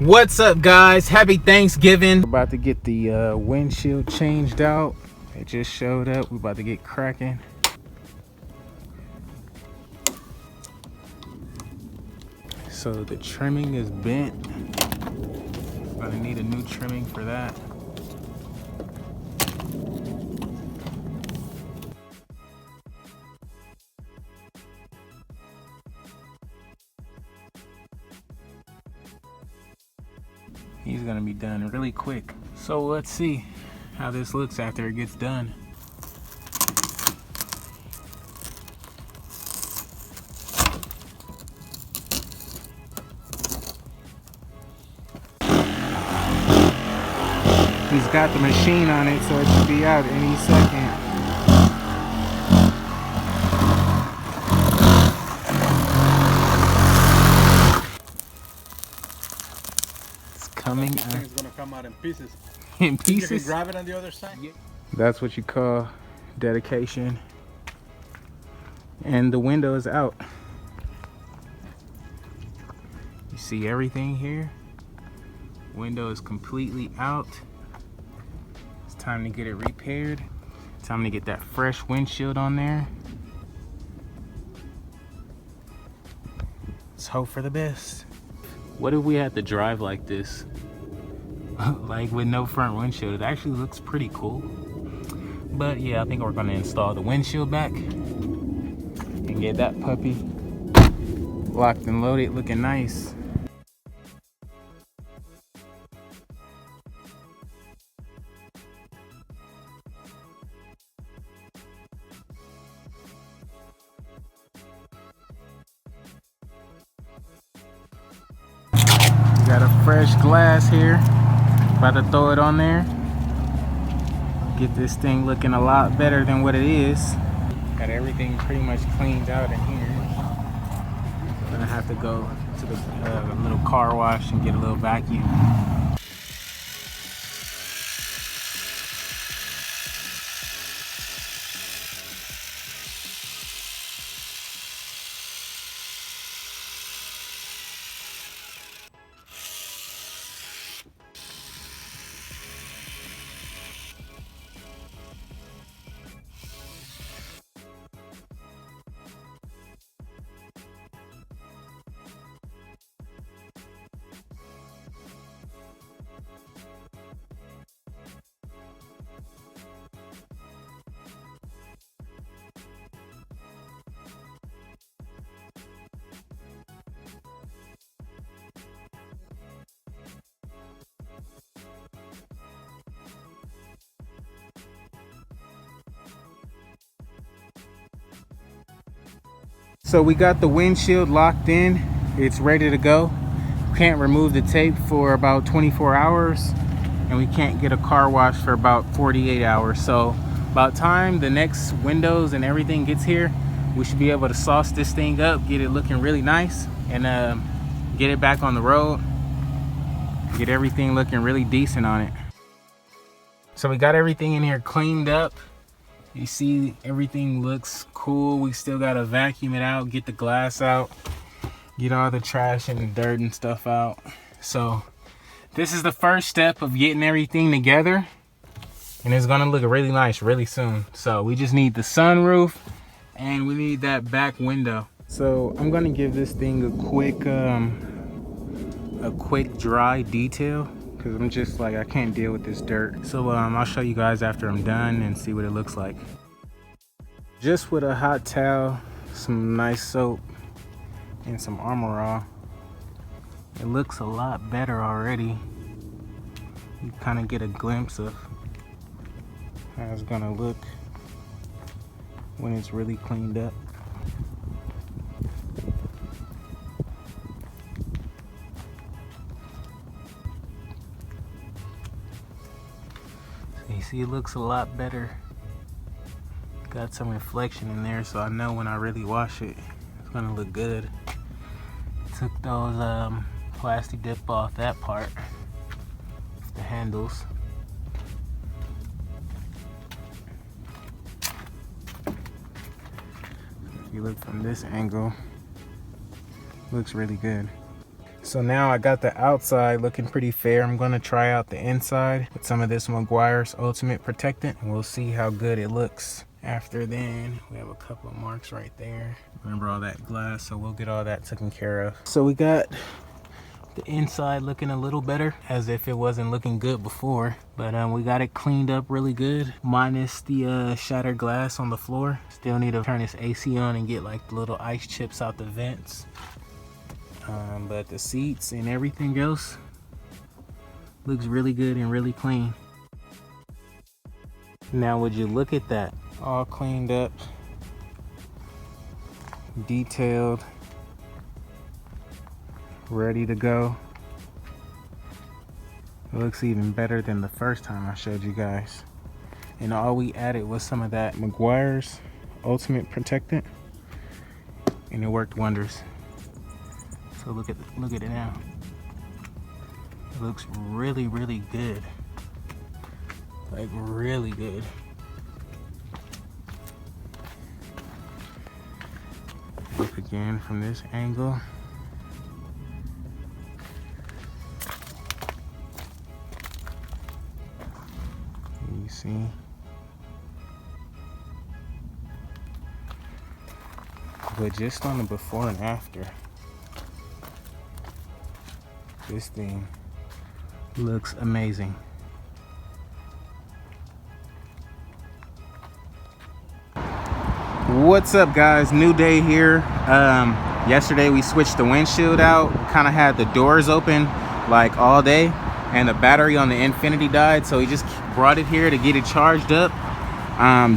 What's up, guys? Happy Thanksgiving. We're about to get the windshield changed out. It just showed up. We're about to get cracking. So the trimming is bent. Gonna need a new trimming for that. He's gonna be done really quick. So let's see how this looks after it gets done. He's got the machine on it, so it should be out any second. It's coming out. I think it's gonna come out in pieces. In pieces? You can grab it on the other side. That's what you call dedication. And the window is out. You see everything here? Window is completely out. It's time to get it repaired. Time to get that fresh windshield on there. Let's hope for the best. What if we had to drive like this? Like with no front windshield? It actually looks pretty cool. But yeah, I think we're gonna install the windshield back and get that puppy locked and loaded, looking nice. Got a fresh glass here. About to throw it on there. Get this thing looking a lot better than what it is. Got everything pretty much cleaned out in here. Gonna have to go to the little car wash and get a little vacuum. So we got the windshield locked in. It's ready to go. Can't remove the tape for about 24 hours, and we can't get a car wash for about 48 hours. So about time the next windows and everything gets here, we should be able to sauce this thing up, get it looking really nice, and get it back on the road, get everything looking really decent on it. So we got everything in here cleaned up. You see everything looks cool. We still gotta vacuum it out, get the glass out, get all the trash and the dirt and stuff out. So this is the first step of getting everything together, and it's gonna look really nice really soon. So we just need the sunroof and we need that back window. So I'm gonna give this thing a quick dry detail, because I'm just like, I can't deal with this dirt. So I'll show you guys after I'm done and see what it looks like. Just with a hot towel, some nice soap, and some Armor All, it looks a lot better already. You kind of get a glimpse of how it's gonna look when it's really cleaned up. You see, it looks a lot better. Got some reflection in there, so I know when I really wash it, it's gonna look good. Took those plastic dip off that part, the handles. If you look from this angle, looks really good. So now I got the outside looking pretty fair. I'm gonna try out the inside with some of this Meguiar's Ultimate Protectant, and we'll see how good it looks. After then, we have a couple of marks right there. Remember all that glass, so we'll get all that taken care of. So we got the inside looking a little better, as if it wasn't looking good before, but we got it cleaned up really good, minus the shattered glass on the floor. Still need to turn this AC on and get like the little ice chips out the vents. But the seats and everything else looks really good and really clean. Now would you look at that, all cleaned up, detailed, ready to go. It looks even better than the first time I showed you guys. And all we added was some of that Meguiar's Ultimate Protectant, and it worked wonders. So look at it now. It looks really, really good. Like really good. Look again from this angle. You see? But just on the before and after, this thing looks amazing. What's up, guys? New day here. Yesterday we switched the windshield out, kind of had the doors open like all day, and the battery on the Infiniti died, so we just brought it here to get it charged up,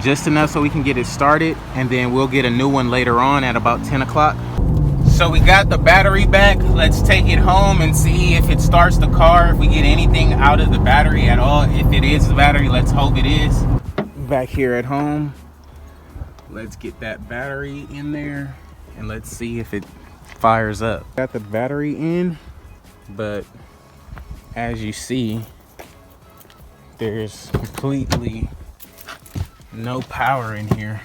just enough so we can get it started, and then we'll get a new one later on at about 10 o'clock. So we got the battery back. Let's take it home and see if it starts the car, if we get anything out of the battery at all. If it is the battery, let's hope it is. Back here at home, let's get that battery in there and let's see if it fires up. Got the battery in, but as you see, there's completely no power in here.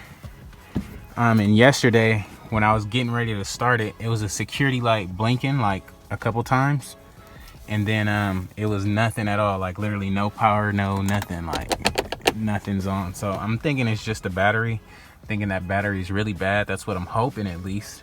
And yesterday when I was getting ready to start it, it was a security light blinking like a couple times, and then it was nothing at all, like literally no power, no nothing, like nothing's on. So I'm thinking it's just the battery. Thinking that battery is really bad. That's what I'm hoping, at least.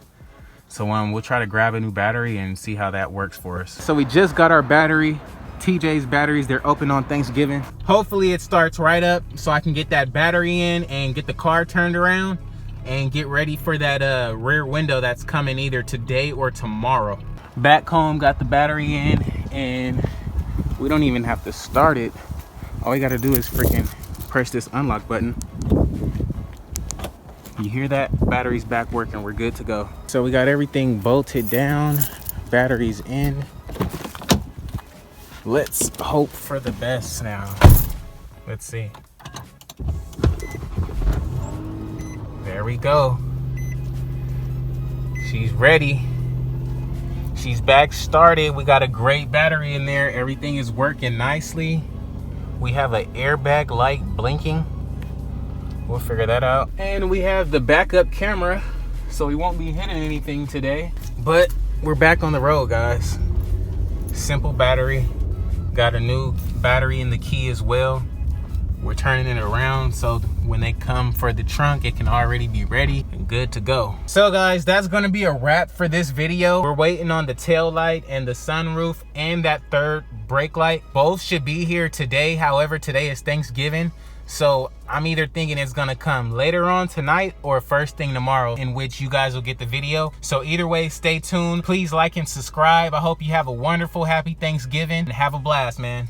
So we'll try to grab a new battery and see how that works for us. So we just got our battery, TJ's batteries. They're open on Thanksgiving. Hopefully it starts right up so I can get that battery in and get the car turned around and get ready for that rear window that's coming either today or tomorrow. Back home, got the battery in, and we don't even have to start it. All we got to do is freaking press this unlock button. You hear that? Battery's back working. We're good to go. So we got everything bolted down, batteries in. Let's hope for the best now. Let's see. There we go. She's ready. She's back started. We got a great battery in there. Everything is working nicely. We have an airbag light blinking. We'll figure that out. And we have the backup camera, so we won't be hitting anything today. But we're back on the road, guys. Simple battery. Got a new battery in the key as well. We're turning it around so when they come for the trunk, it can already be ready and good to go. So guys, that's gonna be a wrap for this video. We're waiting on the tail light and the sunroof and that third brake light. Both should be here today. However, today is Thanksgiving. So I'm either thinking it's gonna come later on tonight or first thing tomorrow, in which you guys will get the video. So either way, stay tuned. Please like and subscribe. I hope you have a wonderful, happy Thanksgiving and have a blast, man.